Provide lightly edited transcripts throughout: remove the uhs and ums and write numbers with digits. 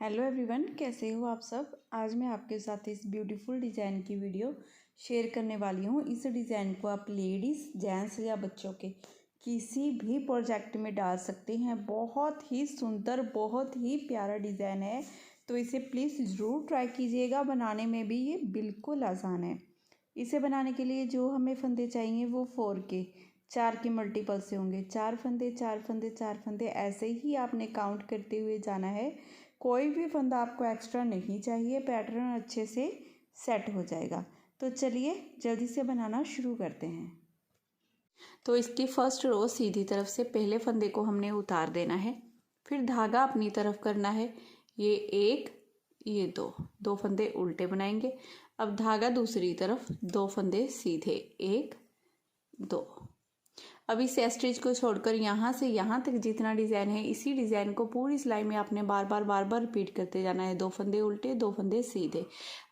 Hello everyone, कैसे हो आप सब। आज मैं आपके साथ इस ब्यूटीफुल डिज़ाइन की वीडियो शेयर करने वाली हूँ। इस डिज़ाइन को आप लेडीज़, जेंट्स या बच्चों के किसी भी प्रोजेक्ट में डाल सकते हैं। बहुत ही सुंदर, बहुत ही प्यारा डिज़ाइन है, तो इसे प्लीज़ ज़रूर ट्राई कीजिएगा। बनाने में भी ये बिल्कुल आसान है। इसे बनाने के लिए जो हमें फंदे चाहिए वो 4 के 4 के मल्टीपल से होंगे। 4 फंदे 4 फंदे 4 फंदे, ऐसे ही आपने काउंट करते हुए जाना है। कोई भी फंदा आपको एक्स्ट्रा नहीं चाहिए, पैटर्न अच्छे से सेट हो जाएगा। तो चलिए जल्दी से बनाना शुरू करते हैं। तो इसकी फर्स्ट रो सीधी तरफ से पहले फंदे को हमने उतार देना है, फिर धागा अपनी तरफ करना है। ये एक, ये दो फंदे उल्टे बनाएंगे। अब धागा दूसरी तरफ, 2 फंदे सीधे, 1 2। अब इस स्टिच को छोड़कर यहाँ से यहाँ तक जितना डिज़ाइन है, इसी डिज़ाइन को पूरी सिलाई में आपने बार बार रिपीट करते जाना है। 2 फंदे उल्टे, 2 फंदे सीधे।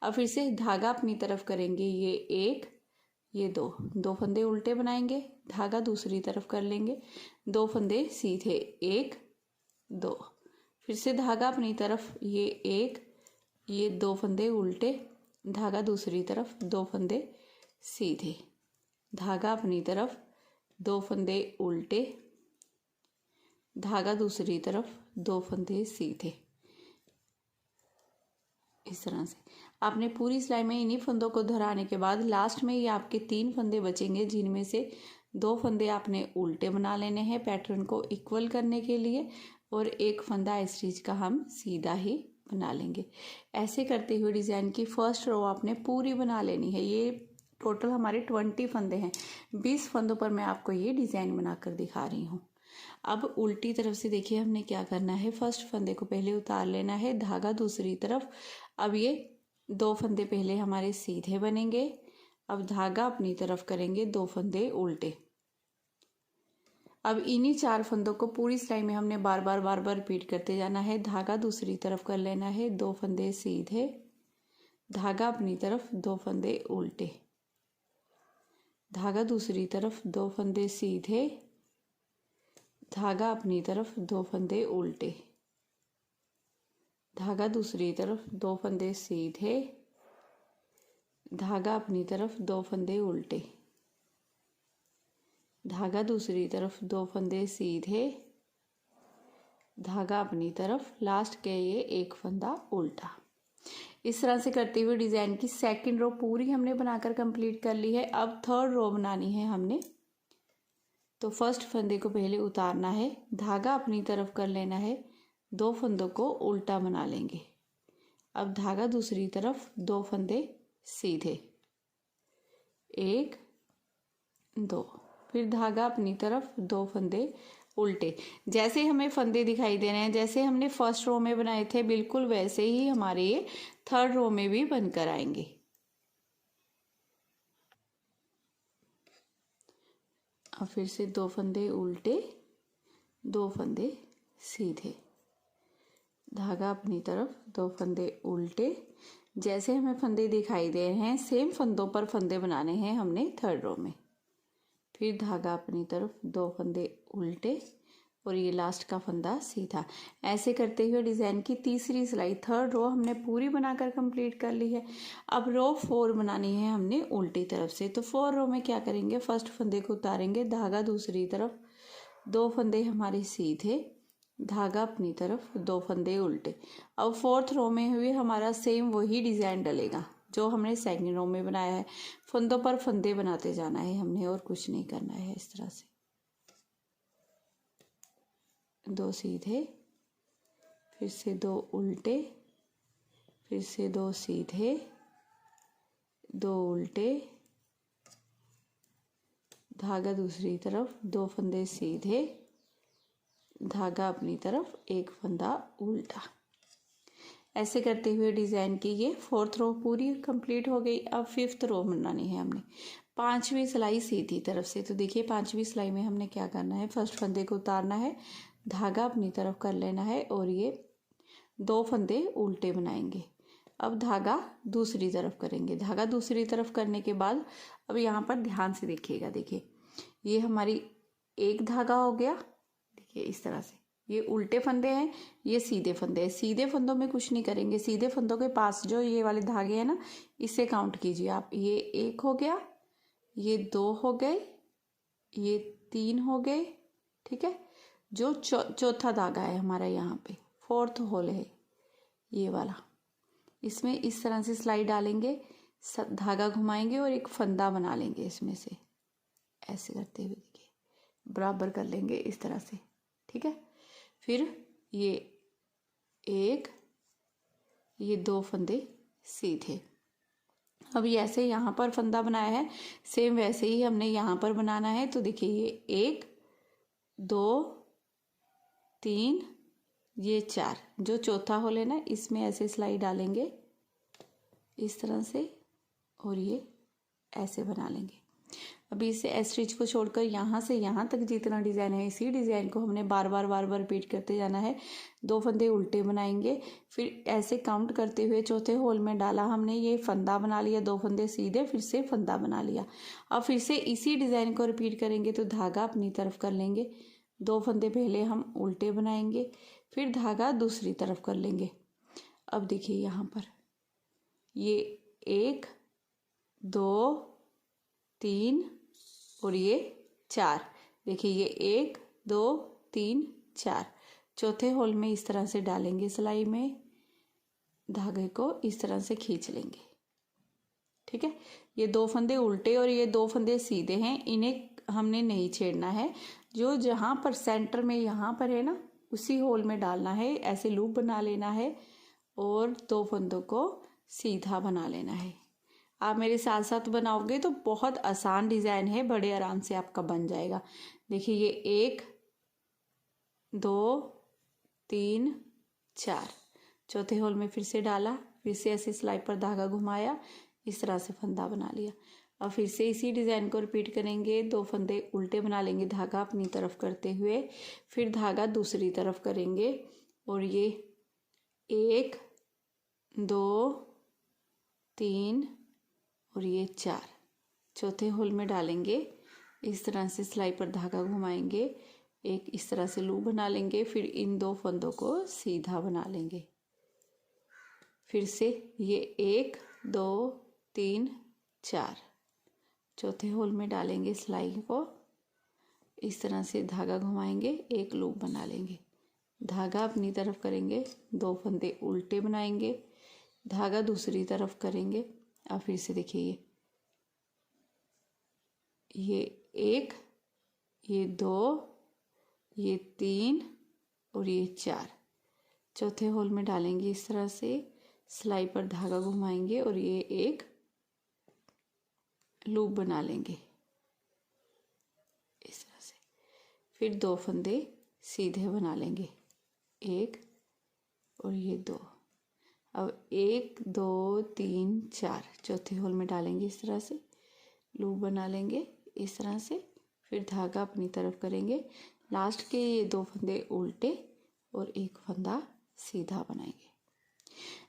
अब फिर से धागा अपनी तरफ करेंगे। ये 1, ये 2 फंदे उल्टे बनाएंगे, धागा दूसरी तरफ कर लेंगे, 2 फंदे सीधे, 1 2। फिर से धागा अपनी तरफ, ये 1, ये 2 फंदे उल्टे, धागा दूसरी तरफ, 2 फंदे सीधे, धागा अपनी तरफ, 2 फंदे उल्टे, धागा दूसरी तरफ, 2 फंदे सीधे। इस तरह से आपने पूरी सिलाई में इन्हीं फंदों को दोहराने के बाद लास्ट में ये आपके 3 फंदे बचेंगे, जिनमें से 2 फंदे आपने उल्टे बना लेने हैं पैटर्न को इक्वल करने के लिए, और 1 फंदा स्टिच का हम सीधा ही बना लेंगे। ऐसे करते हुए डिज़ाइन की फर्स्ट रो आपने पूरी बना लेनी है। ये टोटल हमारे 20 फंदे हैं। 20 फंदों पर मैं आपको ये डिज़ाइन बनाकर दिखा रही हूँ। अब उल्टी तरफ से देखिए हमने क्या करना है। फर्स्ट फंदे को पहले उतार लेना है, धागा दूसरी तरफ। अब ये 2 फंदे पहले हमारे सीधे बनेंगे। अब धागा अपनी तरफ करेंगे, 2 फंदे उल्टे। अब इन्हीं 4 फंदों को पूरी सिलाई में हमने बार बार रिपीट करते जाना है। धागा दूसरी तरफ कर लेना है, 2 फंदे सीधे, धागा अपनी तरफ, 2 फंदे उल्टे, धागा दूसरी तरफ, 2 फंदे सीधे, धागा अपनी तरफ, 2 फंदे उल्टे, धागा दूसरी तरफ, 2 फंदे सीधे, धागा अपनी तरफ, 2 फंदे उल्टे, धागा दूसरी तरफ, 2 फंदे सीधे, धागा अपनी तरफ, लास्ट के ये 1 फंदा उल्टा। इस तरह से करते हुए डिज़ाइन की सेकंड रो पूरी हमने बनाकर कंप्लीट कर ली है। अब थर्ड रो बनानी है हमने। तो फर्स्ट फंदे को पहले उतारना है, धागा अपनी तरफ कर लेना है, 2 फंदों को उल्टा बना लेंगे। अब धागा दूसरी तरफ, 2 फंदे सीधे, 1 2। फिर धागा अपनी तरफ, 2 फंदे उल्टे। जैसे हमें फंदे दिखाई दे रहे हैं, जैसे हमने फर्स्ट रो में बनाए थे, बिल्कुल वैसे ही हमारे ये थर्ड रो में भी बनकर आएंगे। अब फिर से 2 फंदे उल्टे, 2 फंदे सीधे, धागा अपनी तरफ, 2 फंदे उल्टे। जैसे हमें फंदे दिखाई दे रहे हैं, सेम फंदों पर फंदे बनाने हैं हमने थर्ड रो में। फिर धागा अपनी तरफ, 2 फंदे उल्टे, और ये लास्ट का फंदा सीधा। ऐसे करते हुए डिज़ाइन की तीसरी सिलाई, थर्ड रो हमने पूरी बनाकर कंप्लीट कर ली है। अब रो 4 बनानी है हमने उल्टी तरफ से। तो 4 रो में क्या करेंगे, फर्स्ट फंदे को उतारेंगे, धागा दूसरी तरफ, 2 फंदे हमारे सीधे, धागा अपनी तरफ, 2 फंदे उल्टे। अब फोर्थ रो में हुए हमारा सेम वही डिज़ाइन डलेगा जो हमने सेकंड रो में बनाया है। फंदों पर फंदे बनाते जाना है हमने, और कुछ नहीं करना है। इस तरह से 2 सीधे, फिर से 2 उल्टे, फिर से 2 सीधे, 2 उल्टे, धागा दूसरी तरफ, 2 फंदे सीधे, धागा अपनी तरफ, 1 फंदा उल्टा। ऐसे करते हुए डिज़ाइन की ये फोर्थ रो पूरी कंप्लीट हो गई। अब फिफ्थ रो बनानी है हमने, 5वीं सिलाई सीधी तरफ से। तो देखिए 5वीं सिलाई में हमने क्या करना है, फर्स्ट फंदे को उतारना है, धागा अपनी तरफ कर लेना है, और ये 2 फंदे उल्टे बनाएंगे। अब धागा दूसरी तरफ करेंगे। धागा दूसरी तरफ करने के बाद अब यहाँ पर ध्यान से देखिएगा। देखिए ये हमारी एक धागा हो गया, देखिए इस तरह से ये उल्टे फंदे हैं, ये सीधे फंदे हैं। सीधे फंदों में कुछ नहीं करेंगे, सीधे फंदों के पास जो ये वाले धागे हैं ना, इसे काउंट कीजिए आप। ये 1 हो गया, ये 2 हो गए, ये 3 हो गए, ठीक है। जो चौथा धागा है हमारा यहाँ पे, 4th होल है ये वाला, इसमें इस तरह से सिलाई डालेंगे, धागा घुमाएंगे और एक फंदा बना लेंगे इसमें से, ऐसे करते हुए देखिए बराबर कर लेंगे इस तरह से, ठीक है। फिर ये 1, ये 2 फंदे सीधे। अब ऐसे यहाँ पर फंदा बनाया है, सेम वैसे ही हमने यहाँ पर बनाना है। तो देखिए ये 1 2 3, ये 4, जो चौथा होल है ना, इसमें ऐसे सिलाई डालेंगे इस तरह से, और ये ऐसे बना लेंगे। अभी इसे एस स्टिच को छोड़कर यहाँ से यहाँ तक जितना डिज़ाइन है, इसी डिज़ाइन को हमने बार बार रिपीट करते जाना है। 2 फंदे उल्टे बनाएंगे, फिर ऐसे काउंट करते हुए चौथे होल में डाला हमने, ये फंदा बना लिया, 2 फंदे सीधे, फिर से फंदा बना लिया। अब फिर से इसी डिज़ाइन को रिपीट करेंगे, तो धागा अपनी तरफ कर लेंगे, 2 फंदे पहले हम उल्टे बनाएंगे, फिर धागा दूसरी तरफ कर लेंगे। अब देखिए यहाँ पर ये 1 2 3 और ये 4, देखिए ये 1 2 3 4, चौथे होल में इस तरह से डालेंगे सिलाई में, धागे को इस तरह से खींच लेंगे, ठीक है। ये 2 फंदे उल्टे और ये 2 फंदे सीधे हैं, इन्हें हमने नहीं छेड़ना है। जो जहाँ पर सेंटर में यहाँ पर है ना, उसी होल में डालना है, ऐसे लूप बना लेना है और 2 फंदों को सीधा बना लेना है। आप मेरे साथ साथ बनाओगे तो बहुत आसान डिज़ाइन है, बड़े आराम से आपका बन जाएगा। देखिए ये 1 2 3 4, चौथे होल में फिर से डाला, फिर से ऐसे सिलाई पर धागा घुमाया, इस तरह से फंदा बना लिया। अब फिर से इसी डिज़ाइन को रिपीट करेंगे, 2 फंदे उल्टे बना लेंगे, धागा अपनी तरफ करते हुए, फिर धागा दूसरी तरफ करेंगे, और ये 1 2 3 और ये 4, चौथे होल में डालेंगे, इस तरह से सिलाई पर धागा घुमाएंगे, एक इस तरह से लूप बना लेंगे, फिर इन 2 फंदों को सीधा बना लेंगे। फिर से ये 1 2 3 4, चौथे होल में डालेंगे सिलाई को, इस तरह से धागा घुमाएंगे, एक लूप बना लेंगे, धागा अपनी तरफ करेंगे, 2 फंदे उल्टे बनाएंगे, धागा दूसरी तरफ करेंगे। अब फिर से देखिए ये 1 ये 2 ये 3 और ये 4, चौथे होल में डालेंगे, इस तरह से सिलाई पर धागा घुमाएंगे और ये एक लूप बना लेंगे इस तरह से। फिर 2 फंदे सीधे बना लेंगे, 1 और ये 2। अब 1 2 3 4, चौथे होल में डालेंगे, इस तरह से लूप बना लेंगे इस तरह से, फिर धागा अपनी तरफ करेंगे, लास्ट के ये 2 फंदे उल्टे और एक फंदा सीधा बनाएंगे।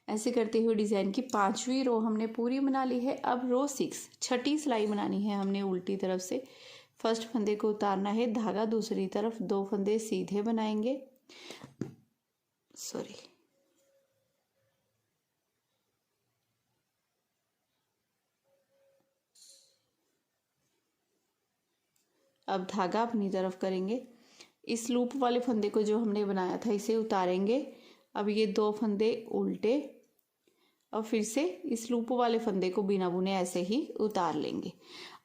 ऐसे करते हुए डिज़ाइन की 5वीं रो हमने पूरी बना ली है। अब रो 6 छठी सिलाई बनानी है हमने उल्टी तरफ से। फर्स्ट फंदे को उतारना है, धागा दूसरी तरफ, 2 फंदे सीधे बनाएंगे, सॉरी अब धागा अपनी तरफ करेंगे, इस लूप वाले फंदे को जो हमने बनाया था इसे उतारेंगे। अब ये 2 फंदे उल्टे, अब फिर से इस लूप वाले फंदे को बिना बुने ऐसे ही उतार लेंगे।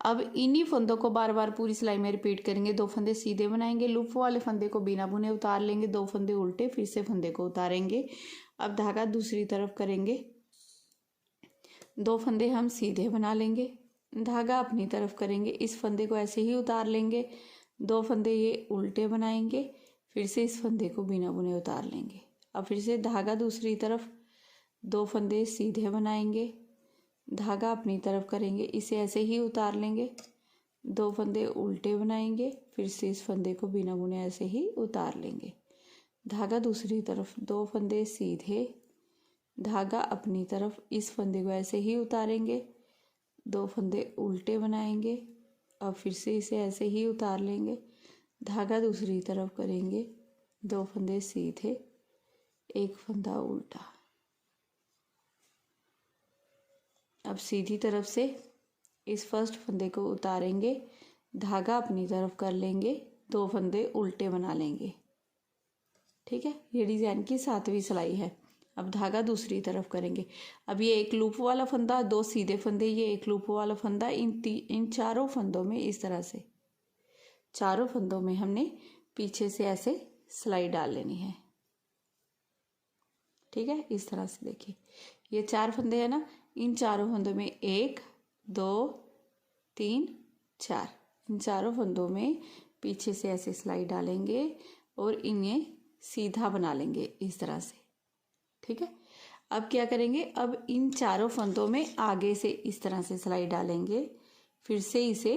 अब इन्हीं फंदों को बार बार पूरी सिलाई में रिपीट करेंगे। 2 फंदे सीधे बनाएंगे, लूप वाले फंदे को बिना बुने उतार लेंगे, 2 फंदे उल्टे, फिर से फंदे को उतारेंगे। अब धागा दूसरी तरफ करेंगे, 2 फंदे हम सीधे बना लेंगे, धागा अपनी तरफ करेंगे, इस फंदे को ऐसे ही उतार लेंगे, 2 फंदे ये उल्टे बनाएंगे, फिर से इस फंदे को बिना बुने उतार लेंगे। अब फिर से धागा दूसरी तरफ, 2 फंदे सीधे बनाएंगे, धागा अपनी तरफ करेंगे, इसे ऐसे ही उतार लेंगे, 2 फंदे उल्टे बनाएंगे, फिर से इस फंदे को बिना बुने ऐसे ही उतार लेंगे, धागा दूसरी तरफ, 2 फंदे सीधे, धागा अपनी तरफ, इस फंदे को ऐसे ही उतारेंगे, 2 फंदे उल्टे बनाएंगे, अब फिर से इसे ऐसे ही उतार लेंगे, धागा दूसरी तरफ करेंगे, 2 फंदे सीधे, एक फंदा उल्टा। अब सीधी तरफ से इस फर्स्ट फंदे को उतारेंगे, धागा अपनी तरफ कर लेंगे, 2 फंदे उल्टे बना लेंगे। ठीक है, ये डिज़ाइन की 7वीं सिलाई है। अब धागा दूसरी तरफ करेंगे। अब ये एक लूप वाला फंदा, 2 सीधे फंदे, ये एक लूप वाला फंदा, इन चारों फंदों में इस तरह से, चारों फंदों में हमने पीछे से ऐसे सिलाई डाल लेनी है। ठीक है, इस तरह से देखिए, ये 4 फंदे हैं ना, इन चारों फंदों में 1 2 3 4, इन चारों फंदों में पीछे से ऐसे सिलाई डालेंगे और इन्हें सीधा बना लेंगे इस तरह से। ठीक है, अब क्या करेंगे, अब इन चारों फंदों में आगे से इस तरह से सिलाई डालेंगे, फिर से इसे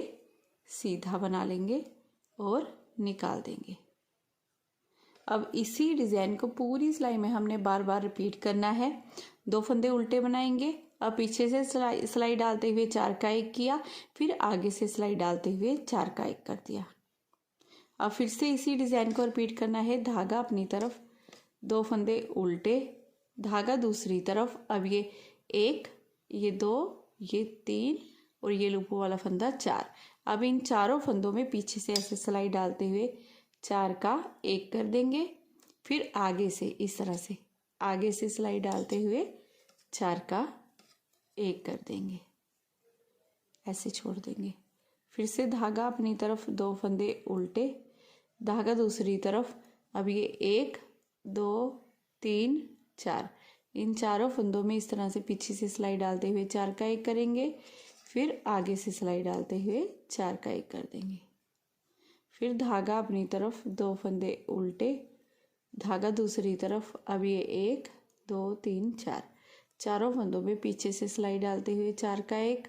सीधा बना लेंगे और निकाल देंगे। अब इसी डिज़ाइन को पूरी सिलाई में हमने बार बार रिपीट करना है। 2 फंदे उल्टे बनाएंगे, अब पीछे से सिलाई डालते हुए 4 का 1 किया, फिर आगे से सिलाई डालते हुए 4 का 1 कर दिया। अब फिर से इसी डिज़ाइन को रिपीट करना है। धागा अपनी तरफ, 2 फंदे उल्टे, धागा दूसरी तरफ। अब ये 1, ये 2, ये 3 और ये लूप वाला फंदा 4। अब इन चारों फंदों में पीछे से ऐसे सिलाई डालते हुए 4 का 1 कर देंगे, फिर आगे से इस तरह से आगे से सिलाई डालते हुए 4 का 1 कर देंगे, ऐसे छोड़ देंगे। फिर से धागा अपनी तरफ, 2 फंदे उल्टे, धागा दूसरी तरफ। अब ये 1 2 3 4, इन चारों फंदों में इस तरह से पीछे से सिलाई डालते हुए 4 का 1 करेंगे, फिर आगे से सिलाई डालते हुए 4 का 1 कर देंगे। फिर धागा अपनी तरफ, 2 फंदे उल्टे, धागा दूसरी तरफ। अब ये 1 2 3 4, चारों फंदों में पीछे से सिलाई डालते हुए 4 का 1,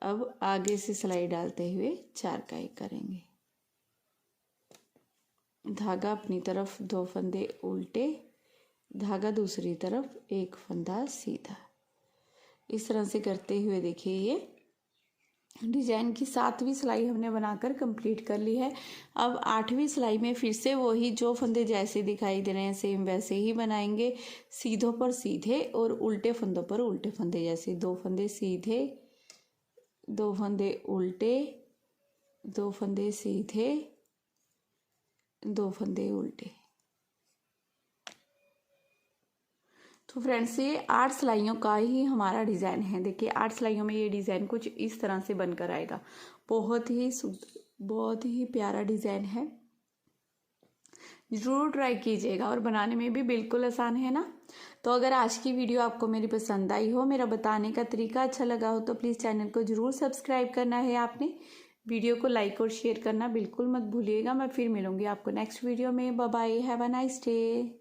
अब आगे से सिलाई डालते हुए 4 का 1 करेंगे। धागा अपनी तरफ, 2 फंदे उल्टे, धागा दूसरी तरफ, 1 फंदा सीधा। इस तरह से करते हुए देखिए, ये डिज़ाइन की 7वीं सिलाई हमने बनाकर कंप्लीट कर ली है। अब 8वीं सिलाई में फिर से वही जो फंदे जैसे दिखाई दे रहे हैं सेम वैसे ही बनाएंगे, सीधों पर सीधे और उल्टे फंदों पर उल्टे फंदे। जैसे 2 फंदे सीधे, 2 फंदे उल्टे, 2 फंदे सीधे, 2 फंदे उल्टे। तो फ्रेंड्स, ये 8 सिलाइयों का ही हमारा डिज़ाइन है। देखिए 8 सिलाइयों में ये डिज़ाइन कुछ इस तरह से बनकर आएगा। बहुत ही प्यारा डिज़ाइन है, ज़रूर ट्राई कीजिएगा और बनाने में भी बिल्कुल आसान है ना। तो अगर आज की वीडियो आपको मेरी पसंद आई हो, मेरा बताने का तरीका अच्छा लगा हो, तो प्लीज़ चैनल को ज़रूर सब्सक्राइब करना है आपने। वीडियो को लाइक और शेयर करना बिल्कुल मत भूलिएगा। मैं फिर मिलूँगी आपको नेक्स्ट वीडियो में। Bye bye, have a nice day.